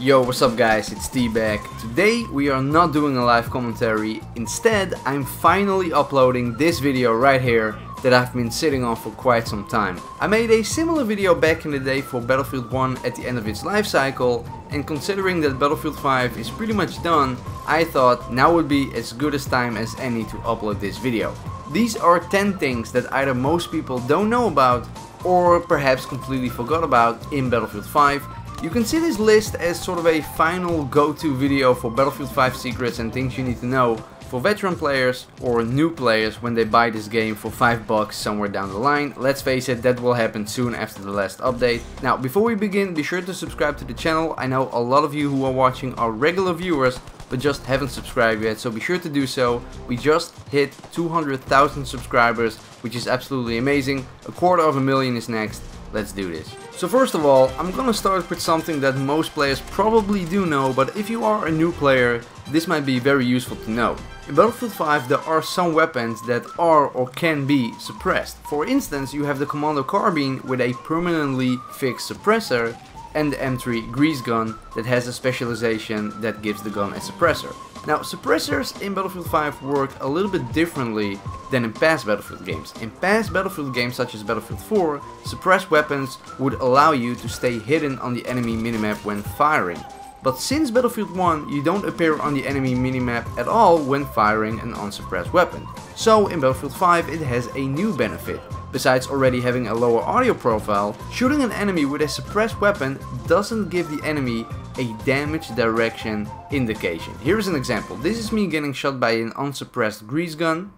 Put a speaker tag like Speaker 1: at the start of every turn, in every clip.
Speaker 1: Yo, what's up guys, it's T-Back. Today we are not doing a live commentary, instead I'm finally uploading this video right here that I've been sitting on for quite some time. I made a similar video back in the day for Battlefield 1 at the end of its life cycle, and considering that Battlefield 5 is pretty much done, I thought now would be as good a time as any to upload this video. These are 10 things that either most people don't know about or perhaps completely forgot about in Battlefield 5. You can see this list as sort of a final go-to video for Battlefield 5 secrets and things you need to know for veteran players or new players when they buy this game for $5 somewhere down the line. Let's face it, that will happen soon after the last update. Now, before we begin, be sure to subscribe to the channel. I know a lot of you who are watching are regular viewers but just haven't subscribed yet, so be sure to do so. We just hit 200,000 subscribers, which is absolutely amazing. 250,000 is next. Let's do this. So first of all, I'm gonna start with something that most players probably do know, but if you are a new player, this might be very useful to know. In Battlefield 5 there are some weapons that are or can be suppressed. For instance, you have the Commando Carbine with a permanently fixed suppressor, and the M3 Grease Gun that has a specialization that gives the gun a suppressor. Now, suppressors in Battlefield 5 work a little bit differently than in past Battlefield games. In past Battlefield games such as Battlefield 4, suppressed weapons would allow you to stay hidden on the enemy minimap when firing. But since Battlefield 1, you don't appear on the enemy minimap at all when firing an unsuppressed weapon. So in Battlefield 5 it has a new benefit. Besides already having a lower audio profile, shooting an enemy with a suppressed weapon doesn't give the enemy a damage direction indication. Here is an example. This is me getting shot by an unsuppressed grease gun.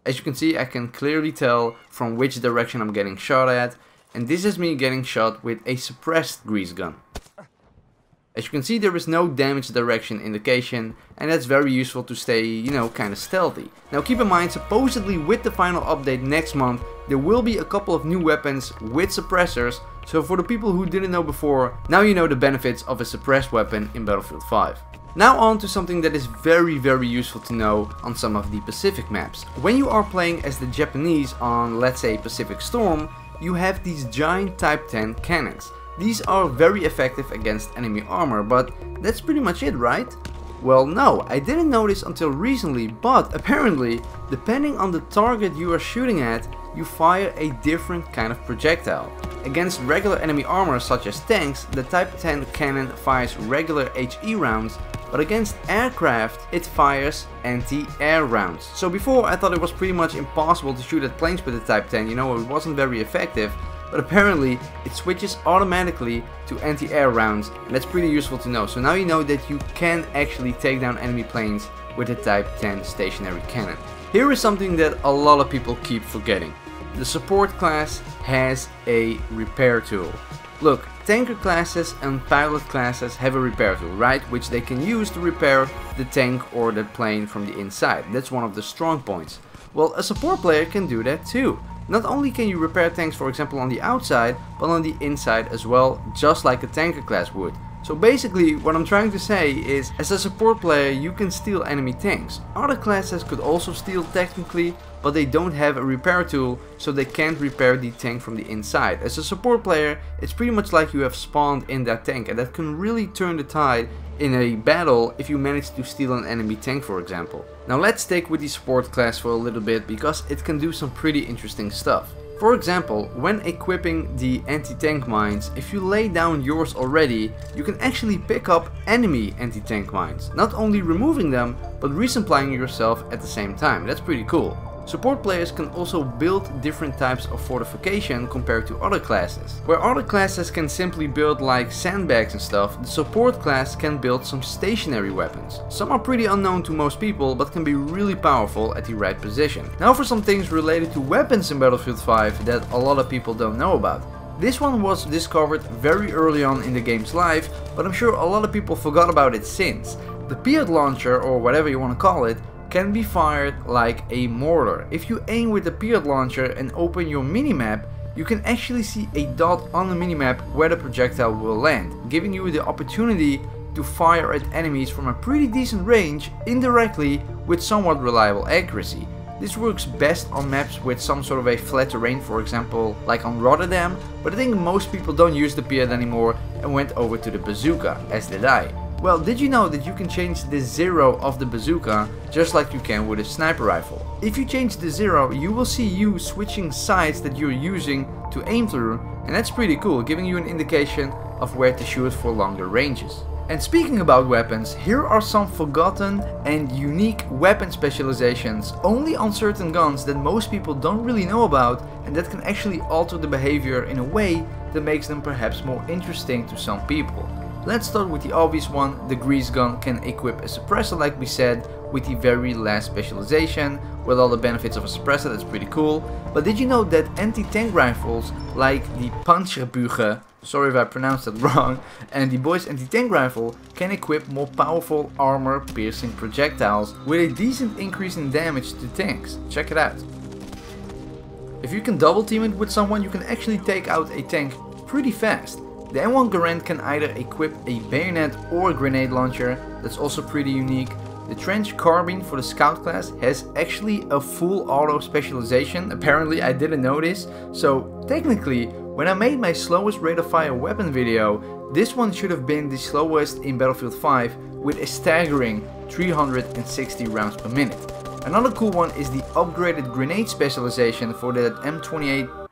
Speaker 1: As you can see, I can clearly tell from which direction I'm getting shot at, and this is me getting shot with a suppressed grease gun. As you can see, there is no damage direction indication, and that's very useful to stay, kind of stealthy. Now keep in mind, supposedly with the final update next month, there will be a couple of new weapons with suppressors, so for the people who didn't know before, now you know the benefits of a suppressed weapon in Battlefield 5. Now on to something that is very useful to know on some of the Pacific maps. When you are playing as the Japanese on, let's say, Pacific Storm, you have these giant Type 10 cannons. These are very effective against enemy armor, but that's pretty much it, right? Well, no, I didn't know this until recently, but apparently, depending on the target you are shooting at, you fire a different kind of projectile. Against regular enemy armor such as tanks, the Type 10 cannon fires regular HE rounds, but against aircraft, it fires anti-air rounds. So before I thought it was pretty much impossible to shoot at planes with the Type 10, it wasn't very effective. But apparently it switches automatically to anti-air rounds, and that's pretty useful to know. So now you know that you can actually take down enemy planes with the Type 10 stationary cannon. Here is something that a lot of people keep forgetting. The support class has a repair tool. Look, tanker classes and pilot classes have a repair tool, right? Which they can use to repair the tank or the plane from the inside. That's one of the strong points. Well, a support player can do that too. Not only can you repair tanks, for example, on the outside, but on the inside as well, just like a tanker class would. So basically, what I'm trying to say is, as a support player, you can steal enemy tanks. Other classes could also steal technically, but they don't have a repair tool, so they can't repair the tank from the inside. As a support player, it's pretty much like you have spawned in that tank, and that can really turn the tide in a battle if you manage to steal an enemy tank, for example. Now let's stick with the support class for a little bit, because it can do some pretty interesting stuff. For example, when equipping the anti-tank mines, if you lay down yours already, you can actually pick up enemy anti-tank mines, not only removing them, but resupplying yourself at the same time. That's pretty cool. Support players can also build different types of fortification compared to other classes. Where other classes can simply build like sandbags and stuff, the support class can build some stationary weapons. Some are pretty unknown to most people, but can be really powerful at the right position. Now for some things related to weapons in Battlefield 5 that a lot of people don't know about. This one was discovered very early on in the game's life, but I'm sure a lot of people forgot about it since. The Piat launcher, or whatever you want to call it, can be fired like a mortar. If you aim with the Piat launcher and open your minimap, you can actually see a dot on the minimap where the projectile will land, giving you the opportunity to fire at enemies from a pretty decent range indirectly with somewhat reliable accuracy. This works best on maps with some sort of a flat terrain, for example like on Rotterdam, but I think most people don't use the P-head anymore and went over to the bazooka, as did I. Well, did you know that you can change the zero of the bazooka just like you can with a sniper rifle? If you change the zero, you will see you switching sights that you're using to aim through, and that's pretty cool, giving you an indication of where to shoot for longer ranges. And speaking about weapons, here are some forgotten and unique weapon specializations only on certain guns that most people don't really know about, and that can actually alter the behavior in a way that makes them perhaps more interesting to some people. Let's start with the obvious one. The grease gun can equip a suppressor, like we said, with the very last specialization, with all the benefits of a suppressor. That's pretty cool. But did you know that anti-tank rifles like the Panzerbücher, sorry if I pronounced that wrong, and the Boys anti-tank rifle can equip more powerful armor-piercing projectiles with a decent increase in damage to tanks? Check it out. If you can double team it with someone, you can actually take out a tank pretty fast. The M1 Garand can either equip a bayonet or a grenade launcher. That's also pretty unique. The Trench Carbine for the Scout class has actually a full auto specialization. Apparently I didn't know this. So technically, when I made my slowest rate of fire weapon video, this one should have been the slowest in Battlefield 5 with a staggering 360 rounds per minute. Another cool one is the upgraded grenade specialization for the M28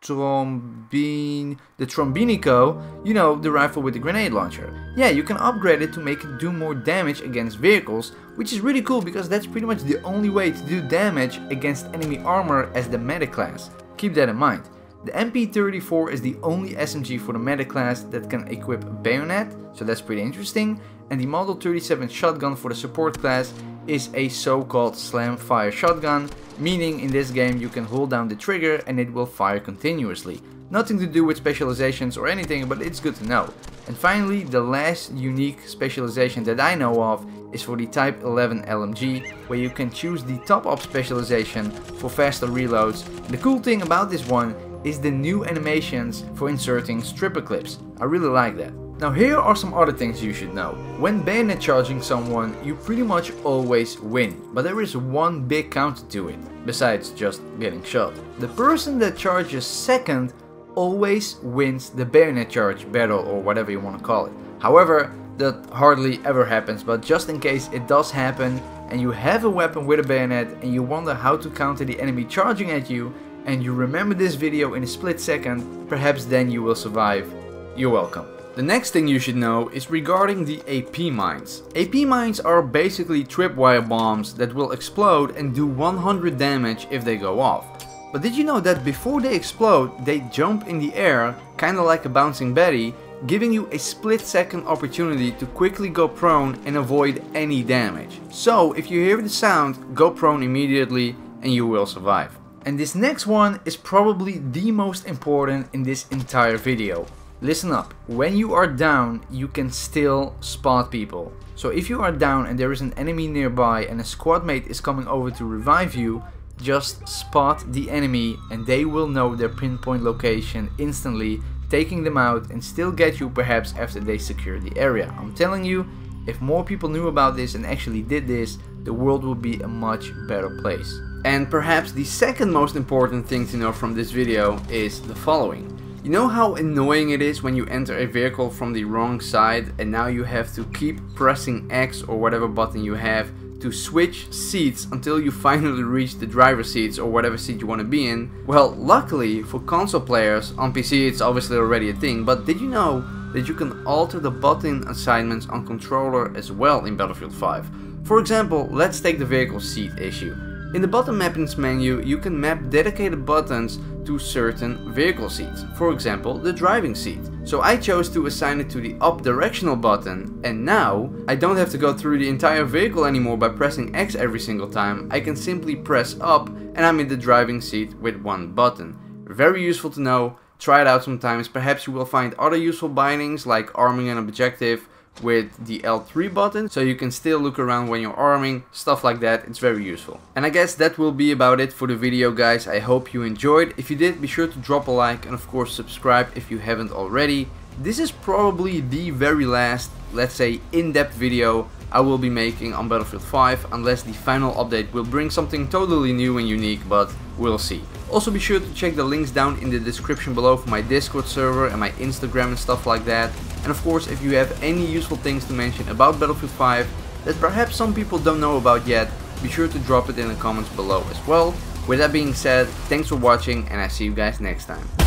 Speaker 1: the Trombinico, you know, the rifle with the grenade launcher. Yeah, you can upgrade it to make it do more damage against vehicles, which is really cool because that's pretty much the only way to do damage against enemy armor as the medic class. Keep that in mind. The MP34 is the only SMG for the medic class that can equip a bayonet, so that's pretty interesting. And the Model 37 shotgun for the support class is a so-called slam fire shotgun, meaning in this game you can hold down the trigger and it will fire continuously. Nothing to do with specializations or anything, but it's good to know. And finally, the last unique specialization that I know of is for the Type 11 LMG, where you can choose the top up specialization for faster reloads. And the cool thing about this one is the new animations for inserting stripper clips. I really like that. Now here are some other things you should know. When bayonet charging someone, you pretty much always win, but there is one big counter to it, besides just getting shot. The person that charges second always wins the bayonet charge battle, or whatever you want to call it. However, that hardly ever happens, but just in case it does happen and you have a weapon with a bayonet and you wonder how to counter the enemy charging at you, and you remember this video in a split second, perhaps then you will survive. You're welcome. The next thing you should know is regarding the AP mines. AP mines are basically tripwire bombs that will explode and do 100 damage if they go off. But did you know that before they explode, they jump in the air, kinda like a bouncing Betty, giving you a split-second opportunity to quickly go prone and avoid any damage. So if you hear the sound, go prone immediately and you will survive. And this next one is probably the most important in this entire video. Listen up, when you are down, you can still spot people. So if you are down and there is an enemy nearby and a squad mate is coming over to revive you, just spot the enemy and they will know their pinpoint location instantly, taking them out and still get you perhaps after they secure the area. I'm telling you, if more people knew about this and actually did this, the world would be a much better place. And perhaps the second most important thing to know from this video is the following. You know how annoying it is when you enter a vehicle from the wrong side and now you have to keep pressing X or whatever button you have to switch seats until you finally reach the driver's seats or whatever seat you want to be in? Well, luckily for console players, on PC it's obviously already a thing, but did you know that you can alter the button assignments on controller as well in Battlefield 5? For example, let's take the vehicle seat issue. In the button mappings menu, you can map dedicated buttons to certain vehicle seats, for example the driving seat. So I chose to assign it to the up directional button, and now I don't have to go through the entire vehicle anymore by pressing X every single time. I can simply press up and I'm in the driving seat with one button. Very useful to know, try it out sometimes. Perhaps you will find other useful bindings like arming an objective with the L3 button, so you can still look around when you're arming, stuff like that. It's very useful. And I guess that will be about it for the video, guys. I hope you enjoyed. If you did, be sure to drop a like and of course subscribe if you haven't already. This is probably the very last, let's say, in-depth video I will be making on Battlefield 5, unless the final update will bring something totally new and unique, but we'll see. Also be sure to check the links down in the description below for my Discord server and my Instagram and stuff like that. And of course, if you have any useful things to mention about Battlefield 5 that perhaps some people don't know about yet, be sure to drop it in the comments below as well. With that being said, thanks for watching and I see you guys next time.